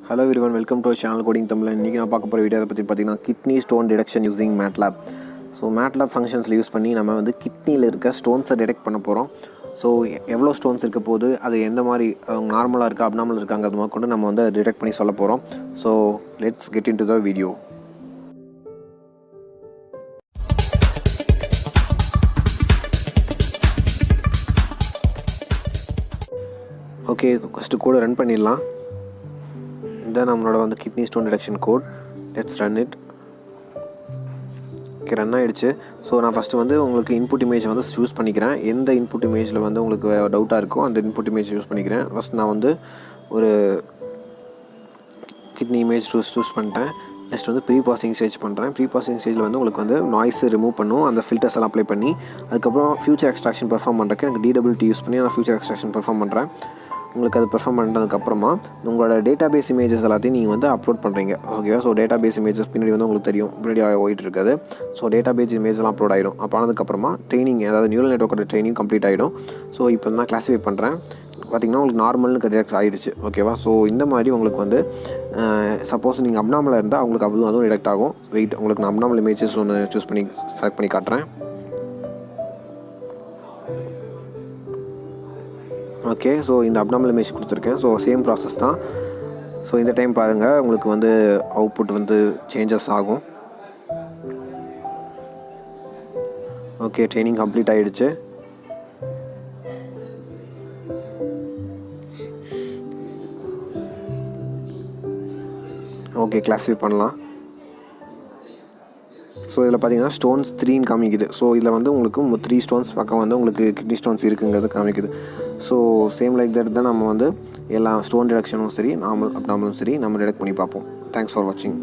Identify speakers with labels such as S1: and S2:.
S1: Hello everyone, welcome to our channel Coding Tamil. இன்றைக்கி நான் பார்க்க போகிற வீடியோ பற்றி பார்த்தீங்கன்னா kidney stone detection using MATLAB. So MATLAB ஃபங்க்ஷன்ஸில் யூஸ் பண்ணி நம்ம வந்து கிட்னியில் இருக்க ஸ்டோன்ஸை டிடெக்ட் பண்ண போகிறோம். ஸோ எவ்வளோ ஸ்டோன்ஸ் இருக்க போது, அது எந்த மாதிரி நார்மலாக இருக்கா அப்நார்மல் இருக்காங்க, அது கொண்டு நம்ம வந்து டிடெக்ட் பண்ணி சொல்ல போகிறோம். So let's get into the video. Okay, first கோடை ரன் பண்ணிடலாம். இதுதான் நம்மளோட வந்து kidney stone detection code. Let's run it. Okay, run ஆகிடுச்சு. ஸோ நான் ஃபஸ்ட்டு வந்து உங்களுக்கு இன்புட் இமேஜ் வந்து சூஸ் பண்ணிக்கிறேன். எந்த இன்புட் இமேஜில் வந்து உங்களுக்கு டவுட்டாக இருக்கோ அந்த இன்புட் இமேஜ் யூஸ் பண்ணிக்கிறேன். ஃபஸ்ட் நான் வந்து ஒரு கிட்னி இமேஜ் சூஸ் பண்ணிட்டேன். நெக்ஸ்ட் வந்து ப்ரீ ப்ராசஸிங் ஸ்டேஜ் பண்ணுறேன். ப்ரீ ப்ராசஸிங் ஸ்டேஜில் வந்து உங்களுக்கு வந்து நாய்ஸ் ரிமூவ் பண்ணும், அந்த ஃபில்டர்ஸ் எல்லாம் அப்ளை பண்ணி. அதுக்கப்புறம் ஃபியூச்சர் எக்ஸ்ட்ராக்ஷன் பெர்ஃபார்ம் பண்ணுறதுக்கு எனக்கு DWT யூஸ் பண்ணி நான் ஃபியூச்சர் எக்ஸ்ட்ராக்ஷன் பெர்ஃபார்ம் பண்ணுறேன். உங்களுக்கு அது பெர்ஃபார்ம் பண்ணதுக்கப்புறமா உங்களோட டேட்டா பேஸ் இமேஜஸ் எல்லாத்தையும் நீங்கள் வந்து அப்லோட் பண்ணுறீங்க. ஓகேவா? ஸோ டேட்டா பேஸ் இமேஜஸ் பின்னாடி வந்து உங்களுக்கு தெரியும், பின்னாடி ஓடிட்டு இருக்காது. ஸோ டேட்டா பேஸ் இமேஜெலாம் அப்லோட் ஆகிடும். அப்போ ஆனதுக்கப்புறமா ட்ரைனிங், அதாவது நியூரல் நெட்வொர்க்கோட ட்ரைனிங் கம்ப்ளீட் ஆகிடும். ஸோ இப்போ நான் கிளாஸிஃபை பண்ணுறேன். பார்த்திங்கன்னா உங்களுக்கு நார்மல்னு டிடெக்ட் ஆகிடுச்சு. ஓகேவா? ஸோ இந்த மாதிரி உங்களுக்கு வந்து சப்போஸ் நீங்கள் அப்நார்மலாக இருந்தால் உங்களுக்கு அதுவும் டிடெக்ட் ஆகும். வெயிட், உங்களுக்கு நான் அப்நார்மல் இமேஜஸ் ஒன்று சூஸ் பண்ணி செலக்ட் பண்ணி காட்டுறேன். ஓகே, ஸோ இந்த அப்நார்மல் இமேஜ் கொடுத்துருக்கேன். ஸோ சேம் ப்ராசஸ் தான். ஸோ இந்த டைம் பாருங்கள், உங்களுக்கு வந்து அவுட்புட் வந்து சேஞ்சஸ் ஆகும். ஓகே, ட்ரைனிங் கம்ப்ளீட் ஆகிடுச்சு. ஓகே, கிளாஸிஃபை பண்ணலாம். ஸோ இதில் பார்த்தீங்கன்னா ஸ்டோன்ஸ் 3 காமிக்குது. ஸோ இதில் வந்து உங்களுக்கு 3 ஸ்டோன்ஸ் பக்கம் வந்து உங்களுக்கு கிட்னி ஸ்டோன்ஸ் இருக்குங்கிறது காமிக்குது. ஸோ சேம் லைக் தட் தான் நம்ம வந்து எல்லா ஸ்டோன் டிடெக்ஷனும் சரி, நார்மல் அப்நார்மலும் சரி நம்ம டிடெக்ட் பண்ணி பார்ப்போம். தேங்க்ஸ் ஃபார் வாட்சிங்.